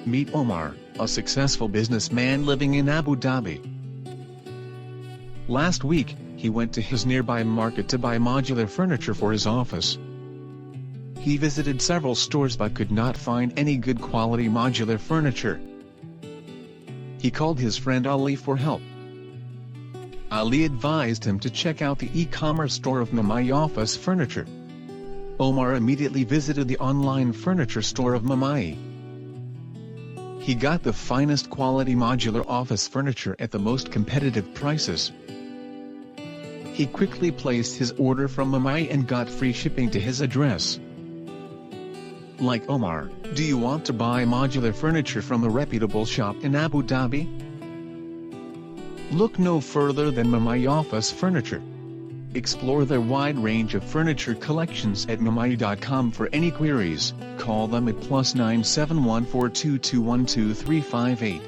Meet Omar, a successful businessman living in Abu Dhabi. Last week, he went to his nearby market to buy modular furniture for his office. He visited several stores but could not find any good quality modular furniture. He called his friend Ali for help. Ali advised him to check out the e-commerce store of Mamai Office Furniture. Omar immediately visited the online furniture store of Mamai. He got the finest quality modular office furniture at the most competitive prices. He quickly placed his order from Mamai and got free shipping to his address. Like Omar, do you want to buy modular furniture from a reputable shop in Abu Dhabi? Look no further than Mamai Office Furniture. Explore their wide range of furniture collections at mamai.com. For any queries, call them at +97142212358.